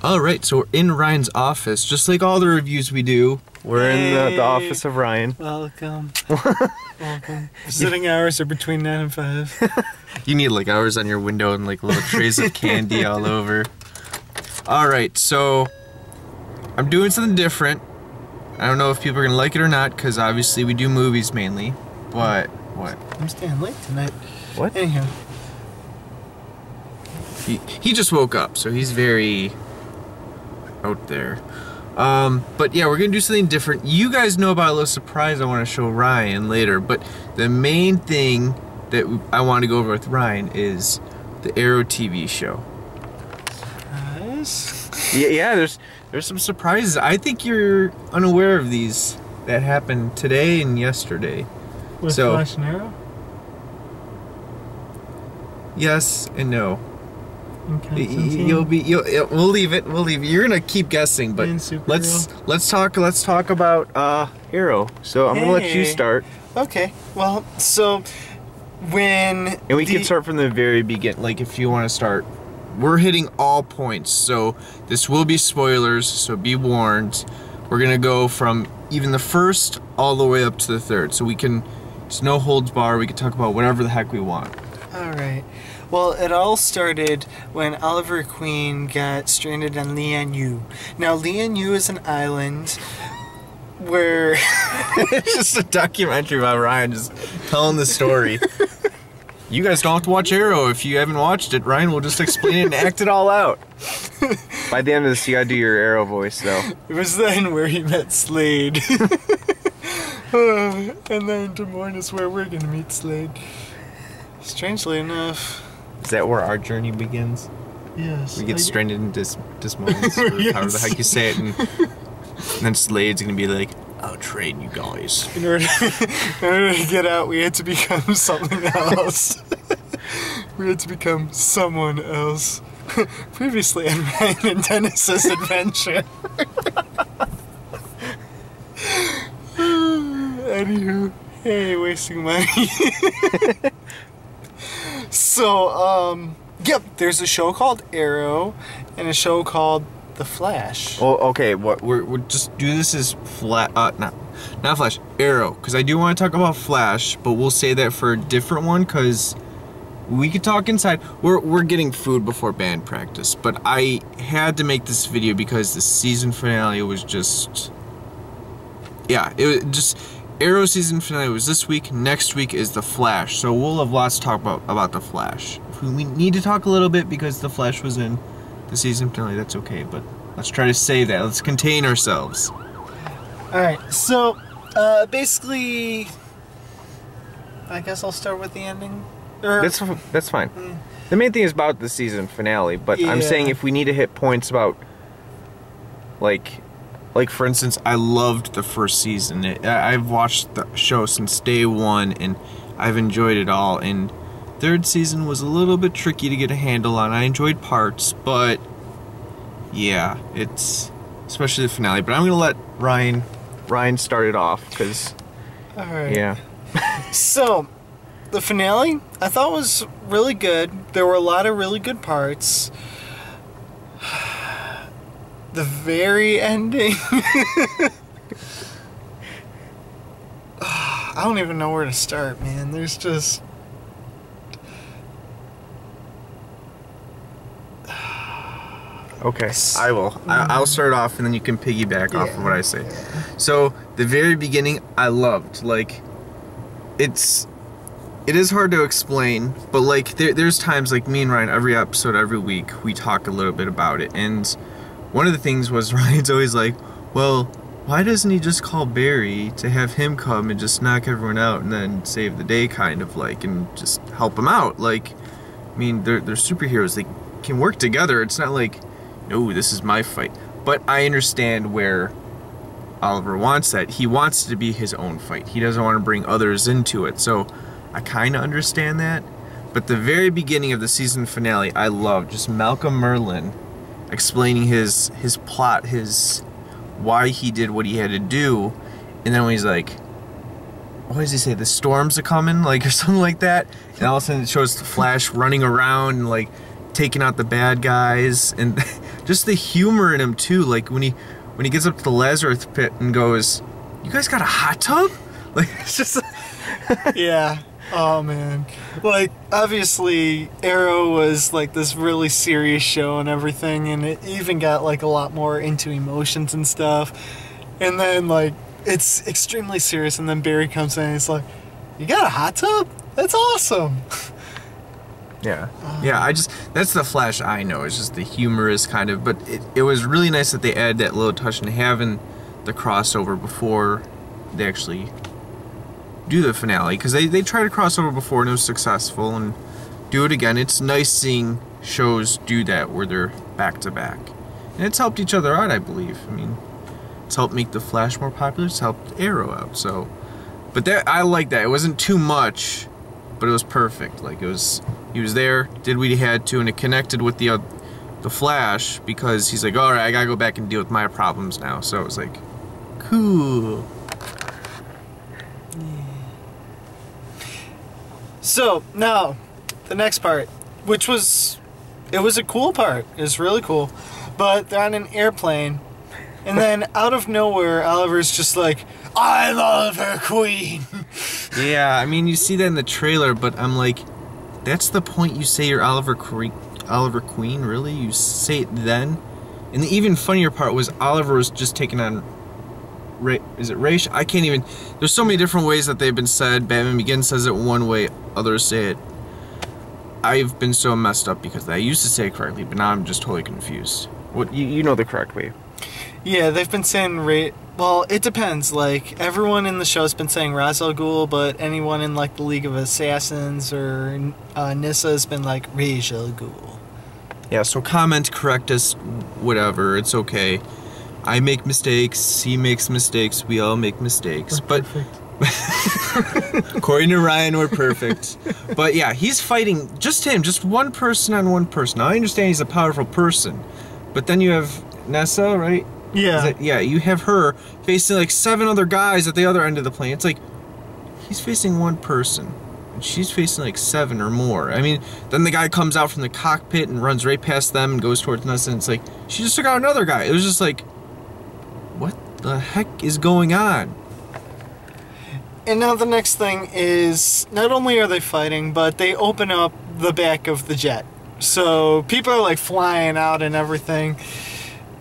Alright, so we're in Ryan's office, just like all the reviews we do. We're in the office of Ryan. Welcome. Welcome. Visiting hours are between 9 and 5. You need like hours on your window and like little trays of candy all over. Alright, so I'm doing something different. I don't know if people are gonna like it or not, because obviously we do movies mainly. But, what? I'm staying late tonight. What? Anyhow. He just woke up, so he's very out there. But yeah, we're gonna do something different. You guys know about a little surprise I want to show Ryan later, but the main thing that I want to go over with Ryan is the Arrow TV show. Surprise? Yeah, there's some surprises. I think you're unaware of these that happened today and yesterday. With Flash and Arrow? Yes and no. Okay, we'll leave it. You're gonna keep guessing, but let's talk about Arrow. So I'm gonna let you start. Okay. Well, so when we can start from the very beginning. Like if you want to start, we're hitting all points. So this will be spoilers. So be warned. We're gonna go from even the first all the way up to the third. So it's no holds bar. We can talk about whatever the heck we want. All right. Well, it all started when Oliver Queen got stranded on Lian-Yu. Now, Lian-Yu is an island where... It's just a documentary about Ryan just telling the story. You guys don't have to watch Arrow. If you haven't watched it, Ryan will just explain it and act it all out. By the end of this, you gotta do your Arrow voice, though. It was then where he met Slade. And then tomorrow is where we're gonna meet Slade. Strangely enough... Is that where our journey begins? Yes. We get stranded in Des Moines, or however the heck you say it, and then Slade's gonna be like, I'll train you guys. In order to get out, we had to become something else. We had to become someone else. Previously on Ryan and Dennis's adventure. Anywho, hey, wasting money. So, yep, there's a show called Arrow and a show called The Flash. Well, okay, we'll just do this as not Flash, Arrow, because I do want to talk about Flash, but we'll say that for a different one, because we could talk inside. We're getting food before band practice, but I had to make this video because the season finale was just, yeah, it was just... Arrow season finale was this week. Next week is The Flash. So we'll have lots to talk about The Flash. If we need to talk a little bit because The Flash was in the season finale, that's okay. But let's try to say that. Let's contain ourselves. Alright, so basically, I guess I'll start with the ending. That's fine. The main thing is about the season finale, but yeah. I'm saying if we need to hit points about, like for instance, I loved the first season. I've watched the show since day one, and I've enjoyed it all. And third season was a little bit tricky to get a handle on. I enjoyed parts, but yeah, it's especially the finale. But I'm gonna let Ryan start it off, because all right. Yeah. So the finale I thought was really good. There were a lot of really good parts. The very ending. I don't even know where to start, man. There's just... Okay, I will. I'll start off and then you can piggyback off of what I say. So, the very beginning, I loved. Like, it is hard to explain, but like, there's times, like me and Ryan, every episode, every week, we talk a little bit about it. And one of the things was Ryan's always like, well, why doesn't he just call Barry to have him come and just knock everyone out and then save the day, kind of like, and just help him out? Like, I mean, they're superheroes. They can work together. It's not like, no, this is my fight. But I understand where Oliver wants that. He wants it to be his own fight. He doesn't want to bring others into it. So I kind of understand that. But the very beginning of the season finale, I love just Malcolm Merlyn explaining his plot, why he did what he had to do, and then when he's like, what does he say, the storms are coming, like, or something like that, and all of a sudden it shows the Flash running around and like taking out the bad guys, and just the humor in him too. Like when he gets up to the Lazarus pit and goes, "You guys got a hot tub?" Like it's just. Yeah. Oh man. Like obviously Arrow was like this really serious show and everything, and it even got like a lot more into emotions and stuff. And then like it's extremely serious, and then Barry comes in and he's like, "You got a hot tub? That's awesome." Yeah. Yeah, that's the Flash I know. It's just the humorous kind of, but it was really nice that they added that little touch and having the crossover before they actually do the finale, because they tried to cross over before and it was successful, and do it again. It's nice seeing shows do that where they're back to back, and it's helped each other out, I believe. I mean, it's helped make the Flash more popular. It's helped Arrow out. So, but that I like that. It wasn't too much, but it was perfect. Like he was there, did what he had to, and it connected with the Flash, because he's like, all right, I gotta go back and deal with my problems now. So it was like, cool. So now, the next part, which was a cool part. It was really cool, but they're on an airplane, and then out of nowhere, Oliver's just like, "I love her, Queen." Yeah, I mean, you see that in the trailer, but I'm like, that's the point you say you're Oliver Queen, really? You say it then? And the even funnier part was Oliver was just taking on is it Raish? I can't even. There's so many different ways that they've been said. Batman Begins says it one way, others say it. I've been so messed up because I used to say it correctly, but now I'm just totally confused. What you know the correct way? Yeah, they've been saying well, it depends. Like everyone in the show's been saying Ra's al Ghul, but anyone in like the League of Assassins or Nyssa has been like Ra's al Ghul. Yeah. So comment, correct us, whatever. It's okay. I make mistakes, he makes mistakes, we all make mistakes. We're perfect. According to Ryan, we're perfect. But yeah, he's fighting just one person on one person. Now I understand he's a powerful person, but then you have Nessa, right? Yeah. Yeah, you have her facing like 7 other guys at the other end of the plane. It's like, he's facing one person, and she's facing like 7 or more. I mean, then the guy comes out from the cockpit and runs right past them and goes towards Nessa, and it's like, she just took out another guy. It was just like, what the heck is going on? And now the next thing is, not only are they fighting, but they open up the back of the jet. So people are like flying out and everything.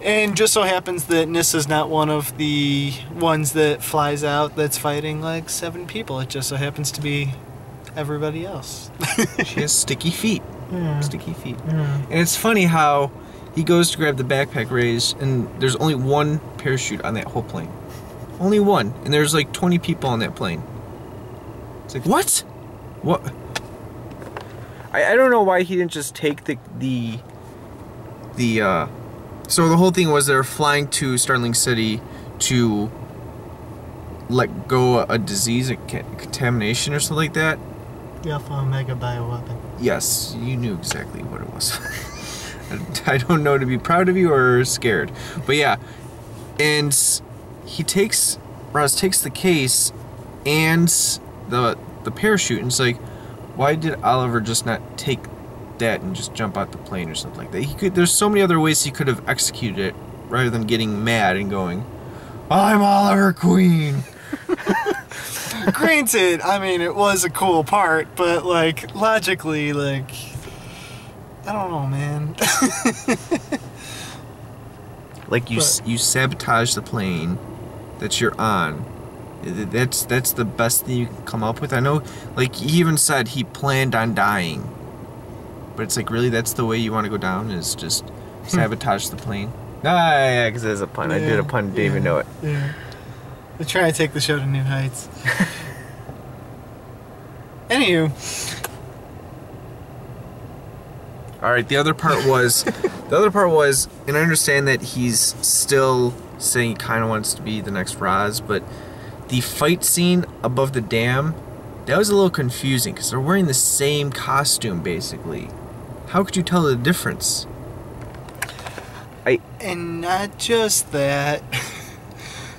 And just so happens that Nissa's not one of the ones that flies out that's fighting like 7 people. It just so happens to be everybody else. She has sticky feet. Yeah. Sticky feet. Yeah. And it's funny how he goes to grab the backpack raised, and there's only one parachute on that whole plane. Only one. And there's like 20 people on that plane. It's like, what? What? I don't know why he didn't just take so the whole thing was they're flying to Starling City to let go a disease, a contamination or something like that. Yeah, for a mega bioweapon. Yes, you knew exactly what it was. I don't know to be proud of you or scared. But yeah, and Roz takes the case and the parachute, and it's like, why did Oliver just not take that and just jump out the plane or something like that? There's so many other ways he could have executed it rather than getting mad and going, I'm Oliver Queen. Granted, I mean, it was a cool part, but like logically, like, I don't know, man. Like you sabotage the plane that you're on. That's the best thing you can come up with. I know, like he even said he planned on dying, but it's like, really, that's the way you want to go down, is just sabotage the plane? Ah, yeah, because there's a pun. Yeah, I did a pun, didn't even know it. Yeah. They're trying to take the show to new heights. Anywho. All right, the other part was, and I understand that he's still saying he kind of wants to be the next Roz, but the fight scene above the dam, that was a little confusing because they're wearing the same costume basically. How could you tell the difference? And not just that,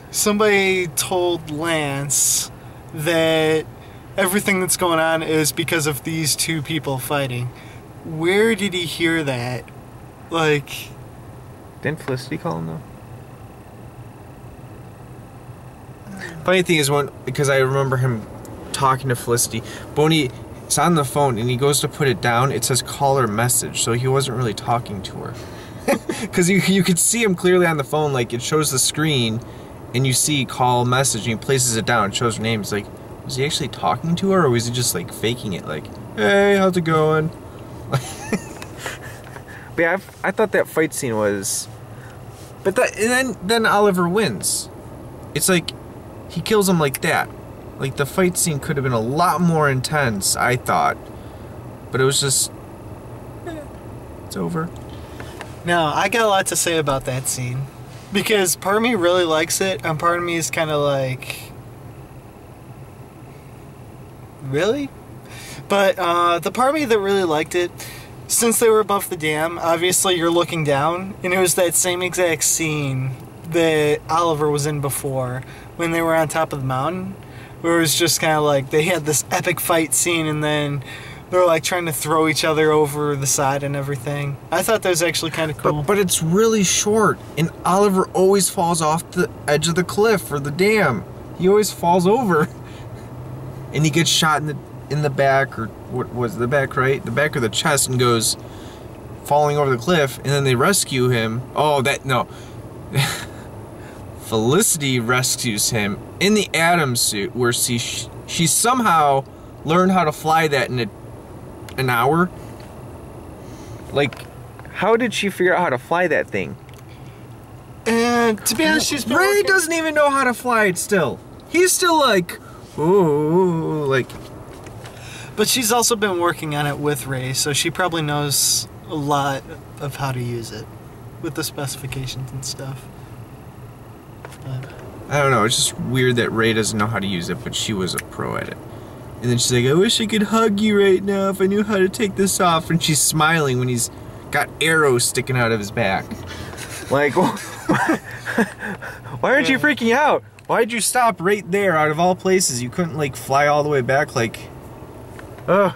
somebody told Lance that everything that's going on is because of these 2 people fighting. Where did he hear that? Like, Didn't Felicity call him though? Funny thing is because I remember him talking to Felicity, but when he's on the phone and he goes to put it down, it says caller message, so he wasn't really talking to her. Because you could see him clearly on the phone, like it shows the screen, and you see call message, and he places it down, it shows her name. It's like, was he actually talking to her, or was he just like faking it? Like, hey, how's it going? But yeah, I thought that fight scene was, and then Oliver wins. It's like he kills him like that. Like the fight scene could have been a lot more intense, I thought, but it was just, it's over. Now, I got a lot to say about that scene. Because part of me really likes it, and part of me is kind of like... Really? But the part of me that really liked it, since they were above the dam, obviously you're looking down, and it was that same exact scene that Oliver was in before, when they were on top of the mountain, where it was just kind of like, they had this epic fight scene, and then... they're like trying to throw each other over the side and everything. I thought that was actually kind of cool. But it's really short, and Oliver always falls off the edge of the cliff or the dam. He always falls over, and he gets shot in the back, or what was the back, right? The back of the chest, and goes falling over the cliff, and then they rescue him. Oh, no. Felicity rescues him in the Atom suit, where she somehow learned how to fly that in an hour. Like, how did she figure out how to fly that thing? And to be honest, she's been Ray doesn't even know how to fly it still. He's still like, ooh, like. But she's also been working on it with Ray, so she probably knows a lot of how to use it with the specifications and stuff. But I don't know, it's just weird that Ray doesn't know how to use it, but she was a pro at it. And then she's like, I wish I could hug you right now if I knew how to take this off. And she's smiling when he's got arrows sticking out of his back. Like, why aren't you freaking out? Why'd you stop right there out of all places? You couldn't, like, fly all the way back, like... Oh.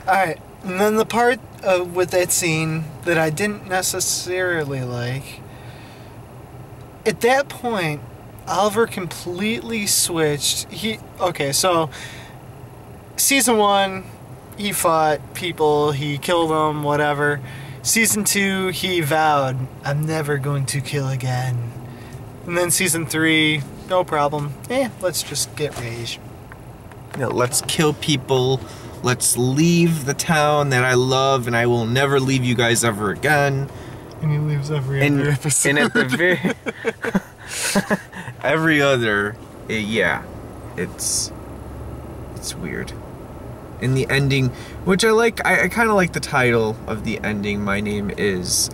Alright, and then the part with that scene that I didn't necessarily like... At that point, Oliver completely switched. Okay, so... Season 1, he fought people, he killed them, whatever. Season 2, he vowed, I'm never going to kill again. And then Season 3, no problem. Let's just get rage. You know, let's kill people. Let's leave the town that I love, and I will never leave you guys ever again. And he leaves every other episode. And at the very... every other... yeah. It's weird. In the ending, which I like, I kind of like the title of the ending, My Name Is,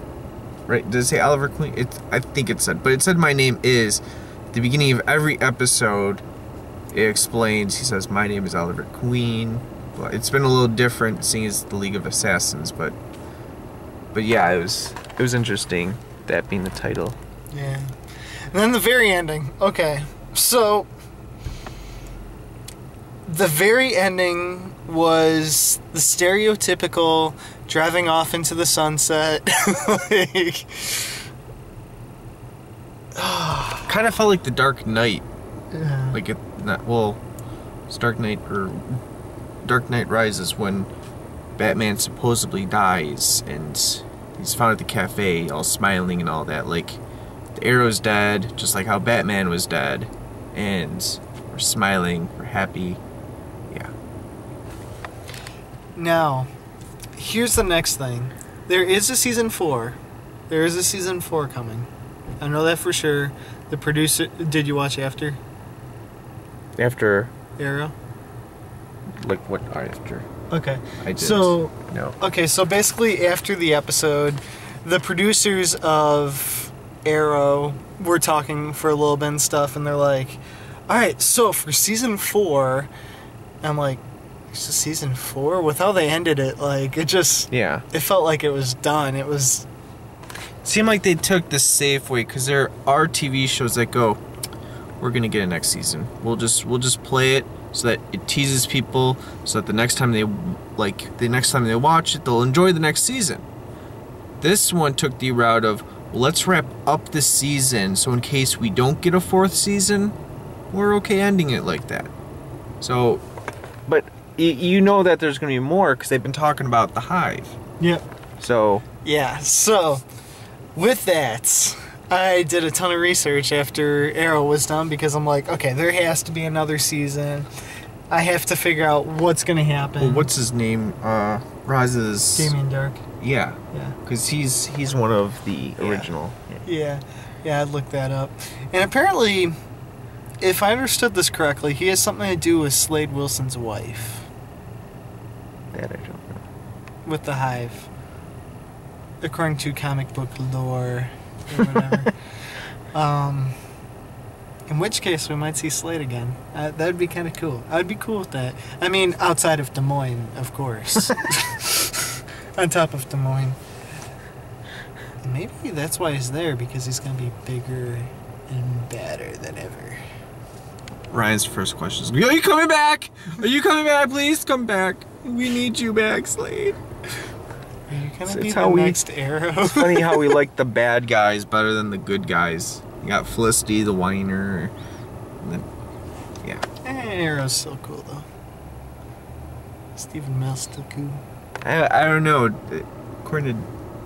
right? Does it say Oliver Queen? I think it said, but it said My Name Is. At the beginning of every episode, it explains, he says, My name is Oliver Queen. Well, it's been a little different seeing as the League of Assassins, but yeah, it was interesting, that being the title. Yeah. And then the very ending. Okay, so... The very ending was the stereotypical driving off into the sunset. Like, kind of felt like the Dark Knight. yeah. Like it's Dark Knight or Dark Knight Rises when Batman supposedly dies and he's found at the cafe all smiling and all that. Like the Arrow's dead, just like how Batman was dead, and we're smiling, we're happy. Yeah. Now, here's the next thing. There is a season 4. There is a season 4 coming. I know that for sure. The producer... Did you watch After? After... Arrow? Like what after? Okay. I did. So... No. Okay, so basically after the episode, the producers of Arrow were talking for a little bit and stuff, and they're like, alright, so for season 4... I'm like, it's a season 4? With how they ended it, like, it just... Yeah. It felt like it was done. It was... Seemed like they took the safe way, because there are TV shows that go, we're gonna get a next season. We'll just play it so that it teases people, so that the next time they watch it, they'll enjoy the next season. This one took the route of, well, let's wrap up the season, so in case we don't get a 4th season, we're okay ending it like that. So, but you know that there's going to be more because they've been talking about the Hive. Yep. So. Yeah, so with that, I did a ton of research after Arrow was done because I'm like, okay, there has to be another season. I have to figure out what's going to happen. Well, what's his name? Roz's... Damien Dark. Yeah. Yeah. Because he's one of the original. Yeah. Yeah, I'd look that up. And apparently, if I understood this correctly, he has something to do with Slade Wilson's wife. That I don't know. With the Hive. According to comic book lore or whatever. In which case we might see Slade again. That would be kind of cool. I'd be cool with that. I mean, outside of Des Moines, of course. On top of Des Moines. Maybe that's why he's there, because he's going to be bigger and badder than ever. Ryan's first question is, are you coming back? Are you coming back? Please come back. We need you back, Slade. Are you going to be the next Arrow? It's funny how we like the bad guys better than the good guys. You got Felicity, the whiner. And then, yeah. Arrow's still cool, though. Stephen Amell's still cool. I don't know. According to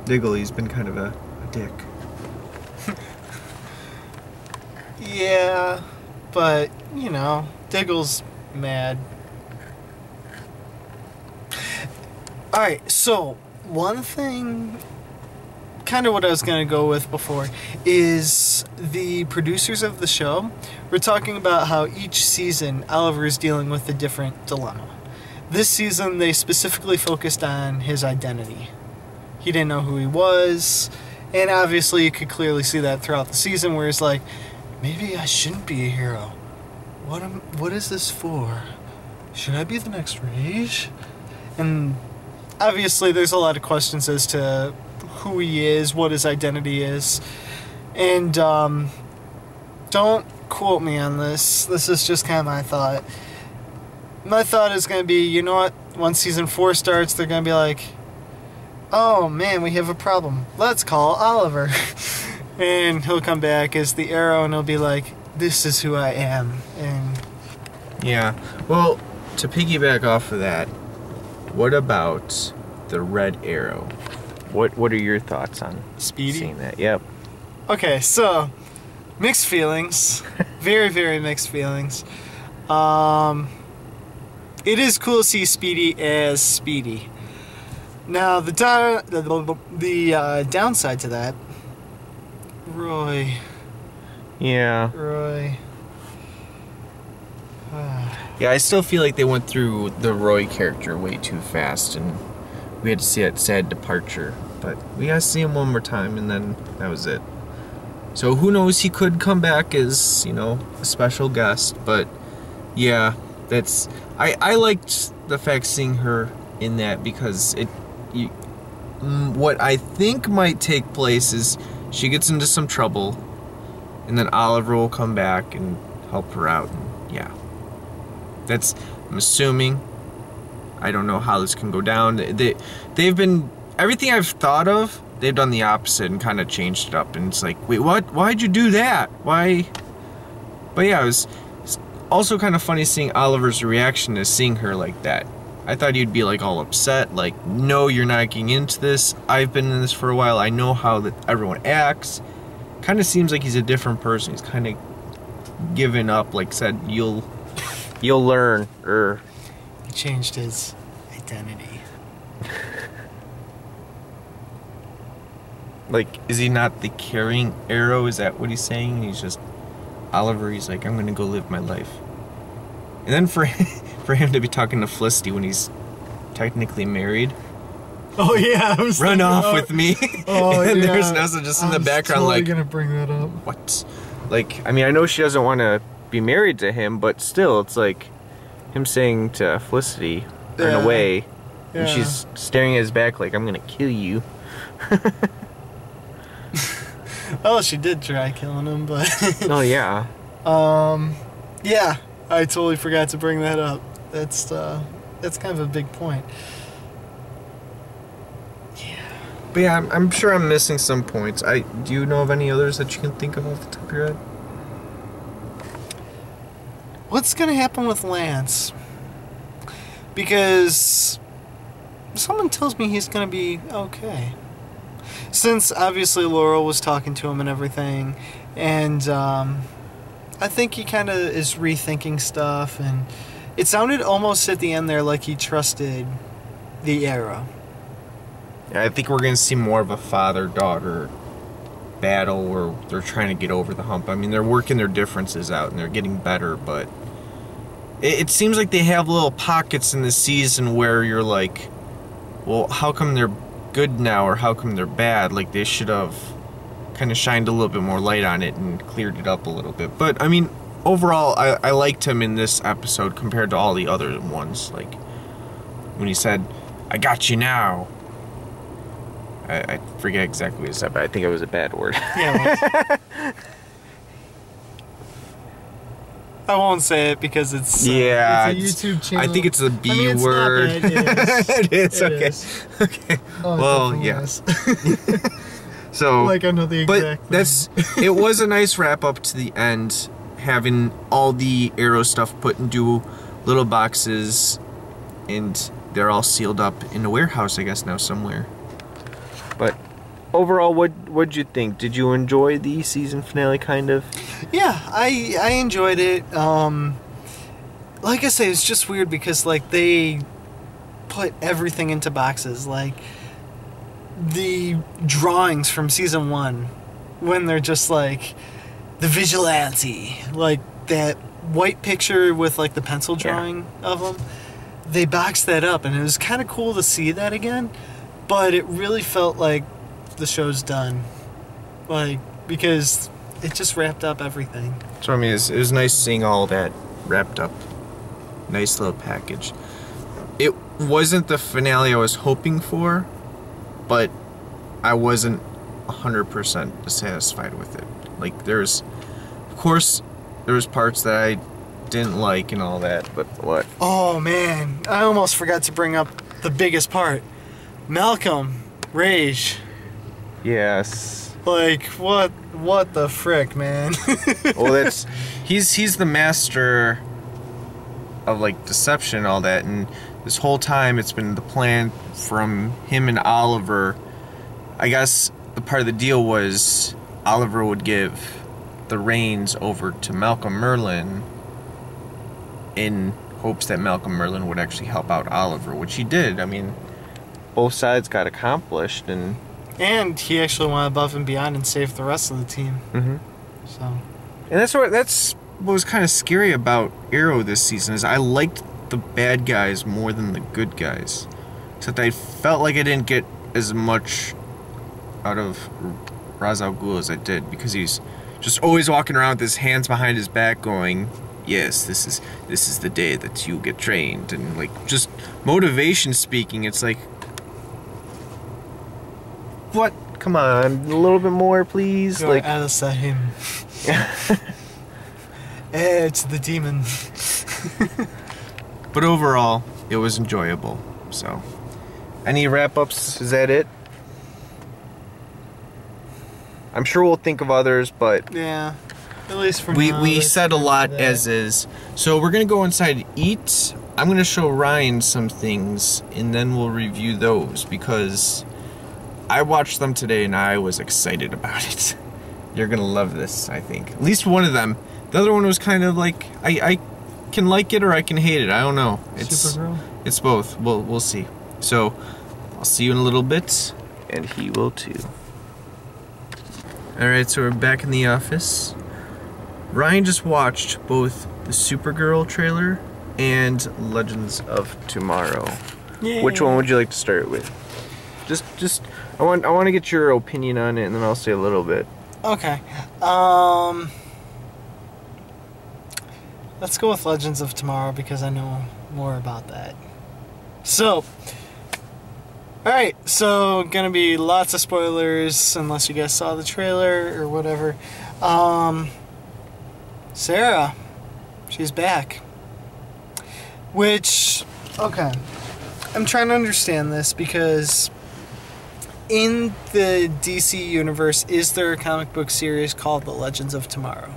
Diggle, he's been kind of a dick. Yeah, but, you know, Diggle's mad. Alright, so, one thing, kind of what I was going to go with before, is the producers of the show were talking about how each season Oliver is dealing with a different dilemma. This season, they specifically focused on his identity. He didn't know who he was, and obviously you could clearly see that throughout the season where he's like, maybe I shouldn't be a hero. What is this for? Should I be the next Rage? And obviously there's a lot of questions as to who he is, what his identity is. And don't quote me on this. This is just kind of my thought. My thought is going to be, you know what? Once season 4 starts, they're going to be like, oh man, we have a problem. Let's call Oliver. And he'll come back as the Arrow and he'll be like, this is who I am. And yeah. Well, to piggyback off of that, what about the Red Arrow? What are your thoughts on Speedy? seeing that? Yep. Okay, so mixed feelings. Very, very mixed feelings. It is cool to see Speedy as Speedy. Now, the downside to that, Roy. Yeah. Roy. Yeah, I still feel like they went through the Roy character way too fast, and we had to see that sad departure. But we got to see him one more time, and then that was it. So who knows, he could come back as, you know, a special guest, but yeah, that's... I liked the fact seeing her in that because what I think might take place is she gets into some trouble, and then Oliver will come back and help her out, and yeah. That's, I'm assuming. I don't know how this can go down. They've been, everything I've thought of, they've done the opposite and kind of changed it up. And it's like, wait, what? Why'd you do that? Why? But yeah, it's also kind of funny seeing Oliver's reaction to seeing her like that. I thought he'd be like all upset, like, no, you're not getting into this. I've been in this for a while. I know how that everyone acts. Kind of seems like he's a different person. He's kind of given up, like said, you'll learn, or... He changed his identity. Like, is he not the carrying Arrow? Is that what he's saying? He's just Oliver. He's like, I'm gonna go live my life. And then for him to be talking to Felicity when he's technically married. Oh yeah, I was run off with me. Oh and yeah. there's Nessa just in the background, totally like, gonna bring that up. What? Like, I mean, I know she doesn't want to be married to him, but still, it's like him saying to Felicity, run away, and she's staring at his back like, I'm gonna kill you. Oh, she did try killing him, but... Oh, yeah. Yeah, I totally forgot to bring that up. That's kind of a big point. Yeah. But yeah, I'm sure I'm missing some points. Do you know of any others that you can think of off the top of your head? What's gonna happen with Lance? Because someone tells me he's gonna be okay. Since obviously Laurel was talking to him and everything, and I think he kind of is rethinking stuff, and it sounded almost at the end there like he trusted the Arrow. Yeah, I think we're going to see more of a father-daughter battle where they're trying to get over the hump. I mean, they're working their differences out, and they're getting better, but it seems like they have little pockets in the season where you're like, well, how come they're good now, or how come they're bad? Like, they should have kind of shined a little bit more light on it and cleared it up a little bit. But, I mean, overall, I liked him in this episode compared to all the other ones. Like, when he said, "I got you now." I forget exactly what he said, but I think it was a bad word. Yeah. I won't say it because it's it's a YouTube channel. I think it's the B it's word. Not bad. It is. It Okay. is. Okay. Oh, well, yeah. So, like I know the exact. But it was a nice wrap up to the end, having all the Arrow stuff put into little boxes, and they're all sealed up in a warehouse, I guess, now somewhere. But overall, what'd you think? Did you enjoy the season finale, kind of? Yeah, I enjoyed it. Like I say, it's just weird because like they put everything into boxes. Like the drawings from season 1, when they're just like the vigilante, like that white picture with like the pencil drawing of them. They boxed that up, and it was kind of cool to see that again. But it really felt like the show's done, like, because it just wrapped up everything. So I mean, it was nice seeing all that wrapped up. Nice little package. It wasn't the finale I was hoping for, but I wasn't 100% dissatisfied with it. Like, of course, there was parts that I didn't like and all that, but what? Oh man, I almost forgot to bring up the biggest part. Malcolm, Rage. Yes. Like, what the frick, man? Well, he's the master of like deception and all that, and this whole time it's been the plan from him and Oliver. I guess the part of the deal was Oliver would give the reins over to Malcolm Merlyn in hopes that Malcolm Merlyn would actually help out Oliver, which he did. I mean, both sides got accomplished, and he actually went above and beyond and saved the rest of the team. Mm-hmm. So, and that's what was kind of scary about Arrow this season, is I liked the bad guys more than the good guys, except I felt like I didn't get as much out of Ra's al Ghul as I did, because he's just always walking around with his hands behind his back going, yes, this is the day that you get trained, and like just motivation speaking. It's like, what? Come on, a little bit more, please. you're like, Al-Sahim. It's the demon. but overall, it was enjoyable. So, any wrap-ups? Is that it? I'm sure we'll think of others, but Yeah, at least for we said a lot as is. So we're gonna go inside and eat. I'm gonna show Ryan some things, and then we'll review those, because I watched them today and I was excited about it. You're gonna love this, I think. At least one of them. The other one was kind of like, I can like it or I can hate it. I don't know. Supergirl? It's both. We'll see. So I'll see you in a little bit, and he will too. Alright, so we're back in the office. Ryan just watched both the Supergirl trailer and Legends of Tomorrow. Yeah. Which one would you like to start with? Just I want to get your opinion on it, and then I'll say a little bit. Okay. Let's go with Legends of Tomorrow because I know more about that. So, alright, so gonna be lots of spoilers unless you guys saw the trailer or whatever. Sarah, she's back. Which, okay, I'm trying to understand this because in the DC universe, is there a comic book series called The Legends of Tomorrow?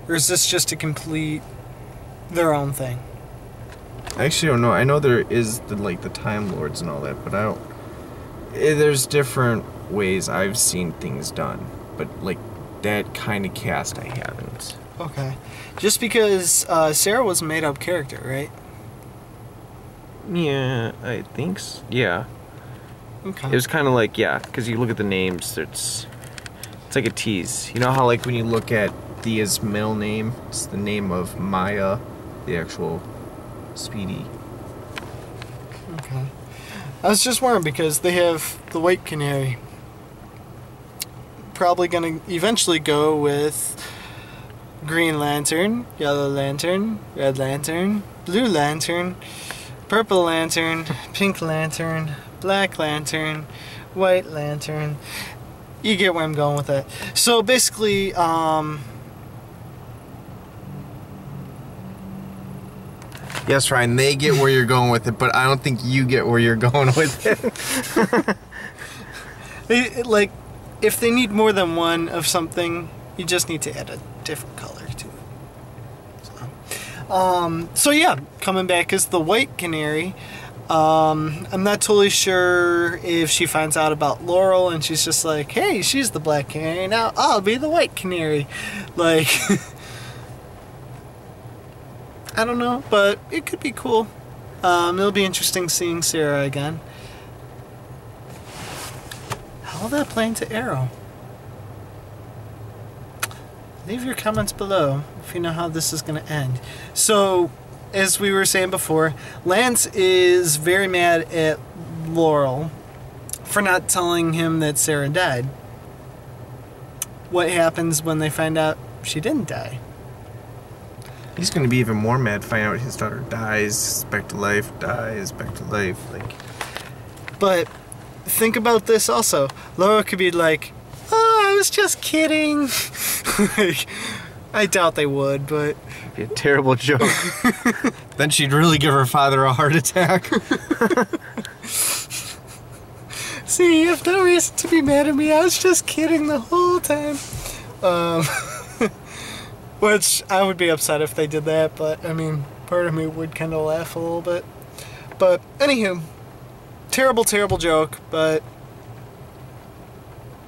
Or is this just to complete their own thing? I actually don't know. I know there is the Time Lords and all that, but I don't. There's different ways I've seen things done, but like that kind of cast I haven't. Okay. Just because Sarah was a made-up character, right? Yeah, I think so. Yeah. Okay. It was kind of like, yeah, because you look at the names, it's like a tease. You know how like when you look at Thea's middle name, it's the name of Maya, the actual Speedy. Okay. I was just wondering because they have the White Canary. Probably gonna eventually go with Green Lantern, Yellow Lantern, Red Lantern, Blue Lantern, Purple Lantern, Pink Lantern, Black Lantern, White Lantern. You get where I'm going with that. So basically, Yes, Ryan, they get where you're going with it, but I don't think you get where you're going with it. like, if they need more than one of something, you just need to add a different color to it. So yeah, coming back as the White Canary. I'm not totally sure if she finds out about Laurel and she's just like, hey, she's the Black Canary, now I'll be the White Canary. Like, I don't know, but it could be cool. It'll be interesting seeing Sarah again. How will that play into Arrow? Leave your comments below if you know how this is going to end. So, as we were saying before, Lance is very mad at Laurel for not telling him that Sarah died. What happens when they find out she didn't die? He's going to be even more mad finding out his daughter dies, back to life, dies, back to life. Like, but think about this also. Laura could be like, oh, I was just kidding. Like, I doubt they would, but... It'd be a terrible joke. Then she'd really give her father a heart attack. See, you have no reason to be mad at me. I was just kidding the whole time. Which, I would be upset if they did that, but, I mean, part of me would kind of laugh a little bit. But, anywho, terrible, terrible joke, but,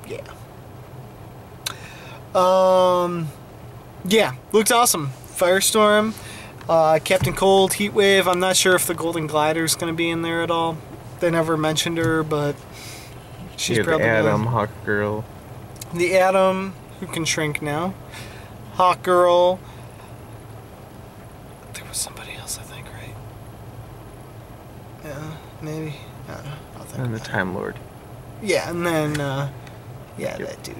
yeah. Yeah, looked awesome. Firestorm, Captain Cold, Heatwave. I'm not sure if the Golden Glider's going to be in there at all. They never mentioned her, but she's probably... The Atom, Hawkgirl. The Atom, who can shrink now. Hawkgirl. There was somebody else, I think, right? Yeah, maybe. I don't know. I'll think And the about it. Time Lord. Yeah, and then, yeah, that dude.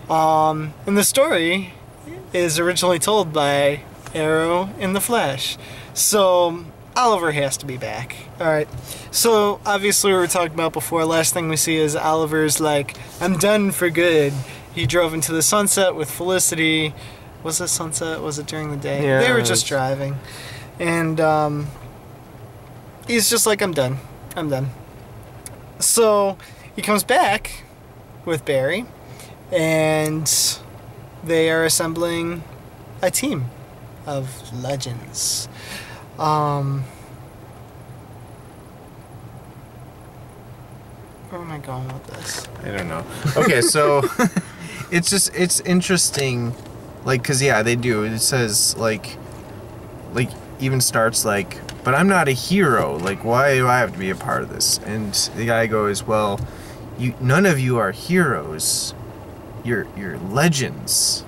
And the story is originally told by Arrow and the Flash. So, Oliver has to be back. Alright, so obviously we were talking about before, last thing we see is Oliver's like, I'm done for good. He drove into the sunset with Felicity. Was it sunset? Was it during the day? Yeah, they were just driving. And he's just like, I'm done. I'm done. So he comes back with Barry, and they are assembling a team of legends. Where am I going with this? I don't know. Okay, so it's interesting, like, cause yeah, they do. It says like even starts like, but I'm not a hero. Like, why do I have to be a part of this? And the guy goes, well, none of you are heroes. You're legends.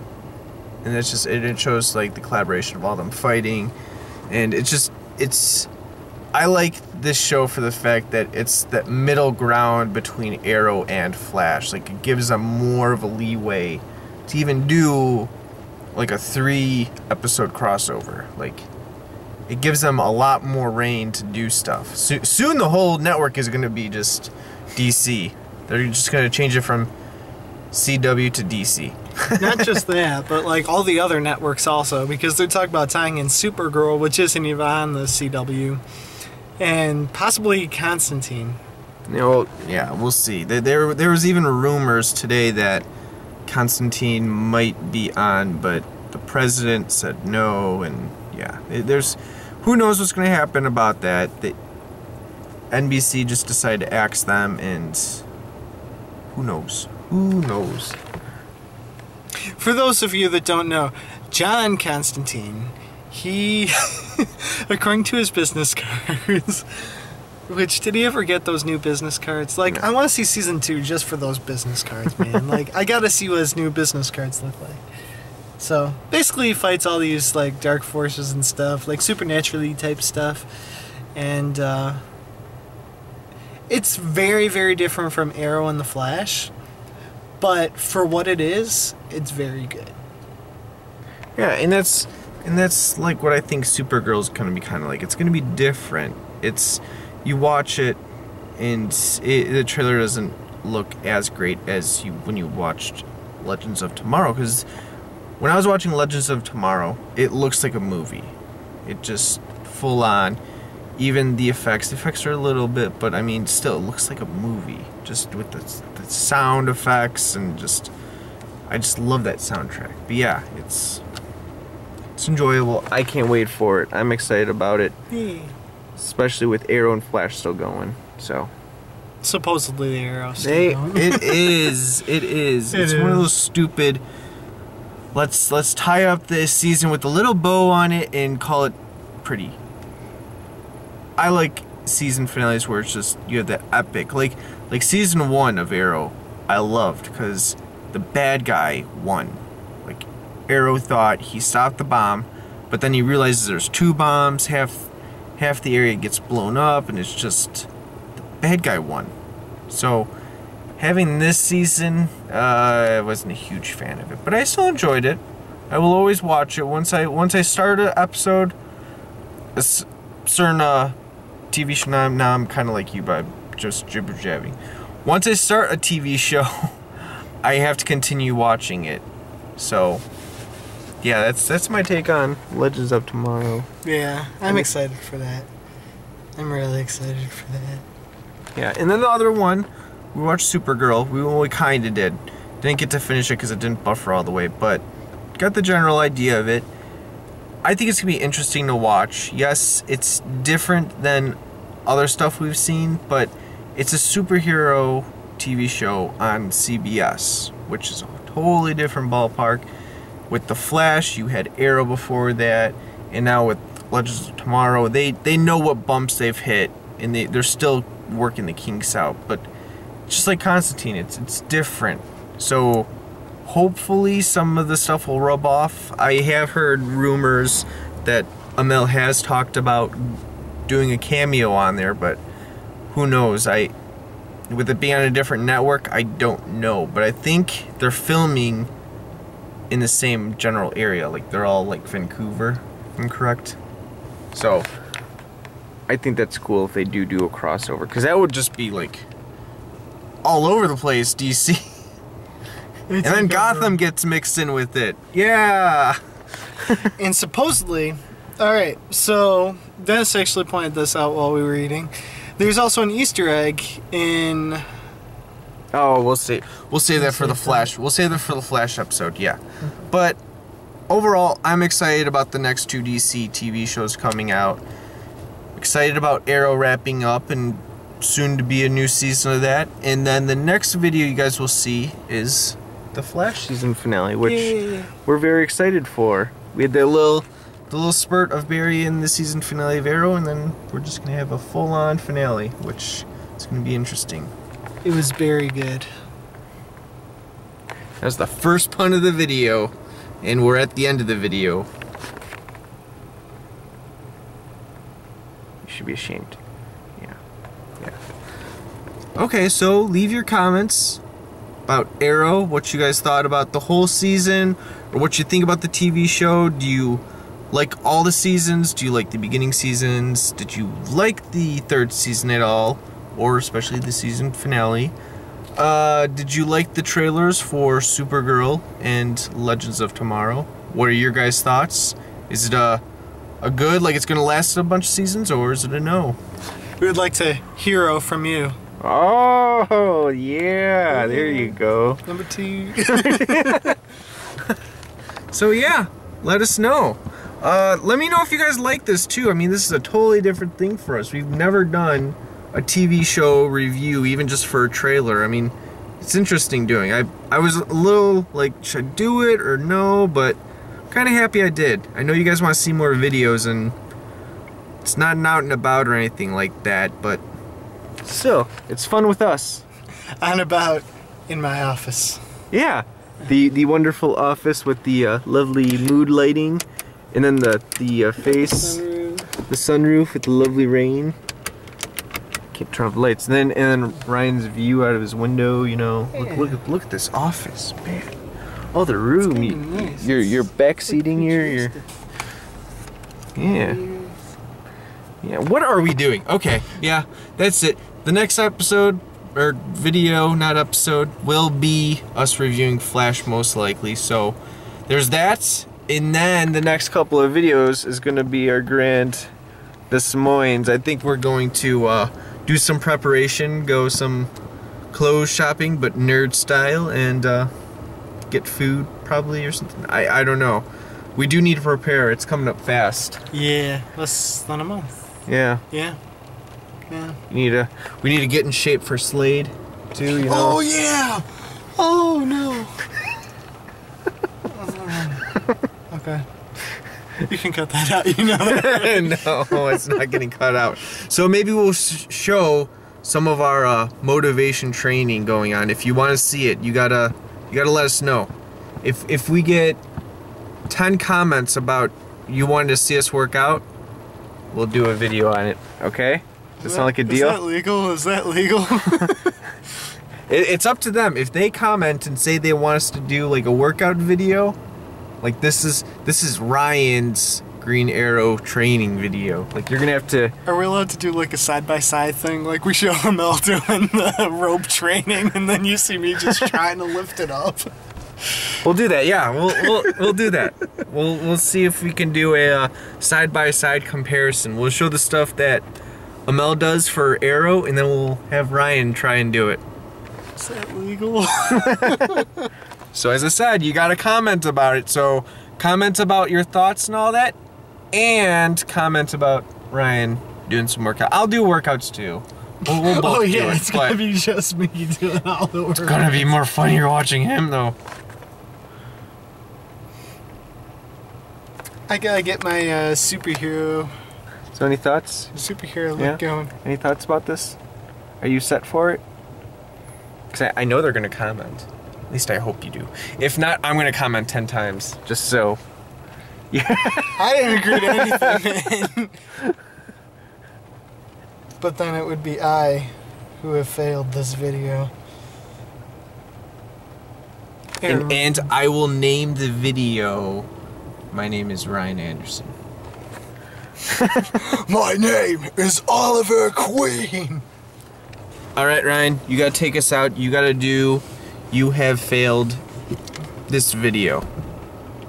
And it's just it shows like the collaboration of all them fighting, and it's. I like this show for the fact that it's that middle ground between Arrow and Flash. Like, it gives them more of a leeway to even do like a 3-episode crossover. Like, it gives them a lot more reign to do stuff. Soon the whole network is going to be just DC. They're just going to change it from CW to DC. Not just that, but like all the other networks also, because they're talking about tying in Supergirl, which isn't even on the CW. And possibly Constantine. You know, yeah, we'll see. There was even rumors today that Constantine might be on, but the president said no, and yeah, there's who knows what's going to happen about that. The NBC just decided to axe them, and who knows? Who knows? For those of you that don't know, John Constantine, he, according to his business cards, which, did he ever get those new business cards? Like, I want to see season 2 just for those business cards, man. Like, I gotta see what his new business cards look like. So, basically he fights all these, like, dark forces and stuff, like, supernaturally type stuff. And, it's very, very different from Arrow and the Flash. But for what it is, it's very good. Yeah, and that's like what I think Supergirl's gonna be kind of like. It's gonna be different. It's, you watch it, and the trailer doesn't look as great as when you watched Legends of Tomorrow. Because when I was watching Legends of Tomorrow, it looks like a movie. It just full on. Even the effects are a little bit, but I mean, still, it looks like a movie. Just with the sound effects and just, I just love that soundtrack. But yeah, it's enjoyable. I can't wait for it. I'm excited about it. Especially with Arrow and Flash still going. So supposedly the Arrow still going. It is. It's one of those stupid, let's tie up this season with a little bow on it and call it pretty. I like season finales where it's just, you have that epic, like season 1 of Arrow, I loved because the bad guy won. Like, Arrow thought he stopped the bomb, but then he realizes there's 2 bombs, half the area gets blown up, and it's just the bad guy won. So having this season, I wasn't a huge fan of it, but I still enjoyed it. I will always watch it. Once I start an episode, a certain TV show, now I'm kind of like you, but I'm just jibber-jabbing. Once I start a TV show, I have to continue watching it. So yeah, that's my take on Legends of Tomorrow. Yeah, I'm excited for that. I'm really excited for that. Yeah, and then the other one, we watched Supergirl. We kind of did. Didn't get to finish it because it didn't buffer all the way, but got the general idea of it. I think it's going to be interesting to watch. Yes, it's different than other stuff we've seen, but it's a superhero TV show on CBS, which is a totally different ballpark. With The Flash, you had Arrow before that, and now with Legends of Tomorrow, they know what bumps they've hit, and they're still working the kinks out. But just like Constantine, it's different. So hopefully some of the stuff will rub off. I have heard rumors that Amel has talked about doing a cameo on there, but who knows? With it being on a different network, I don't know. But I think they're filming in the same general area. Like, they're all like Vancouver, if I'm correct. So I think that's cool if they do a crossover, because that would just be like all over the place, DC. And then Gotham gets mixed in with it. Yeah. And supposedly, alright, so Dennis actually pointed this out while we were eating. There's also an Easter egg in... Oh, we'll save that for the Flash. We'll save that for the Flash episode, yeah. But overall, I'm excited about the next 2 DC TV shows coming out. Excited about Arrow wrapping up and soon to be a new season of that. And then the next video you guys will see is the Flash season finale, which we're very excited for. We had the little spurt of Barry in the season finale of Arrow, and then we're just gonna have a full-on finale, which is gonna be interesting. It was very good. That was the first pun of the video, and we're at the end of the video. You should be ashamed. Yeah. Okay, so leave your comments about Arrow, what you guys thought about the whole season, or what you think about the TV show. Do you like all the seasons? Do you like the beginning seasons? Did you like the 3rd season at all, or especially the season finale? Did you like the trailers for Supergirl and Legends of Tomorrow? What are your guys' thoughts? Is it a good, like it's gonna last a bunch of seasons, or is it a no? We would like to hear from you. Oh, yeah. There you go. Number 2. So yeah, let us know. Let me know if you guys like this too. I mean, this is a totally different thing for us. We've never done a TV show review, even just for a trailer. I mean, it's interesting doing. I was a little like, should I do it or no? But I'm kind of happy I did. I know you guys want to see more videos, and it's not an out and about or anything like that, but still, it's fun with us. On about in my office. Yeah, the wonderful office with the lovely mood lighting, and then the face, the sunroof with the lovely rain. Can't turn off the lights. And then Ryan's view out of his window. You know, Yeah. look at this office, man. Oh, the room. Nice. You're back seating here. Yeah. Yeah. What are we doing? Okay. Yeah, that's it. The next episode, or video, not episode, will be us reviewing Flash most likely. So there's that. And then the next couple of videos is going to be our grand Des Moines. I think we're going to do some preparation, go some clothes shopping, but nerd style, and get food probably or something. I don't know. We do need to prepare. It's coming up fast. Yeah, less than a month. Yeah. Yeah. Yeah. We need to get in shape for Slade too, you know. Oh yeah! Oh no! Okay. You can cut that out, you know that. No, it's not getting cut out. So maybe we'll show some of our motivation training going on. If you want to see it, you gotta let us know. If we get 10 comments about you wanting to see us work out, we'll do a video on it. Okay? Does that sound like a deal? Is that legal? Is that legal? It's up to them. If they comment and say they want us to do like a workout video, like this is Ryan's Green Arrow training video. Like you're gonna have to. Are we allowed to do like a side-by-side thing? Like we show Mel doing the rope training, and then you see me just trying to lift it up. We'll do that. Yeah, we'll do that. We'll see if we can do a side-by-side comparison. We'll show the stuff that Amel does for Arrow, and then we'll have Ryan try and do it. Is that legal? So as I said, you gotta comment about it. So comment about your thoughts and all that, and comment about Ryan doing some workout. I'll do workouts too. We'll both Oh yeah, do it, it's gonna be just me doing all the work. It's gonna be more funnier watching him though. I gotta get my superhero look going. Any thoughts about this? Are you set for it? Because I know they're gonna comment. At least I hope you do. If not, I'm gonna comment 10 times, just so. Yeah. I didn't agree to anything, man. But then it would be I who have failed this video. And I will name the video. My name is Ryan Anderson. My name is Oliver Queen. All right, Ryan, you gotta take us out. You gotta do. You have failed this video.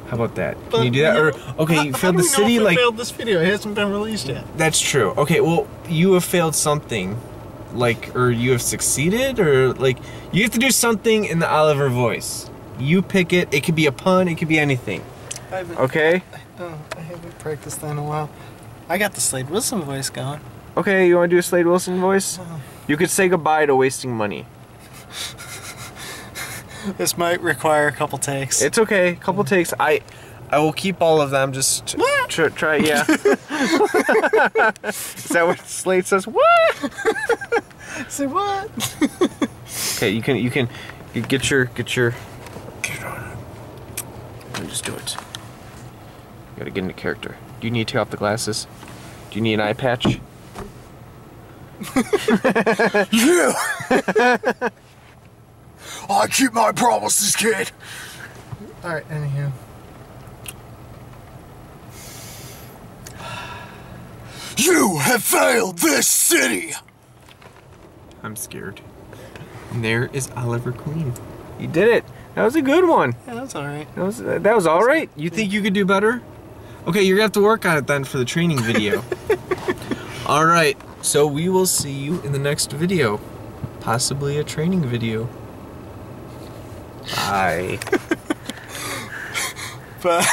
How about that? Can you do that? Or okay, you failed the city. Like failed this video. It hasn't been released yet. That's true. Okay, well, you have failed something, like, or you have succeeded, or like, you have to do something in the Oliver voice. You pick it. It could be a pun. It could be anything. Okay. I haven't practiced that in a while. I got the Slade Wilson voice going. Okay, you want to do a Slade Wilson voice? You could say goodbye to wasting money. This might require a couple takes. It's okay. A couple takes. I will keep all of them. Just try. Yeah. Is that what Slade says? What? Say what? Okay, you can get your. Get on. Let me just do it. You gotta get into character. Do you need to take off the glasses? Do you need an eye patch? Yeah. I keep my promises, kid. All right. Anyhow. You have failed this city. I'm scared. And there is Oliver Queen. You did it. That was a good one. Yeah, that's all right. That was all right. You think you could do better? Okay, you're gonna have to work on it then for the training video. All right. So we will see you in the next video. possibly a training video. Bye. But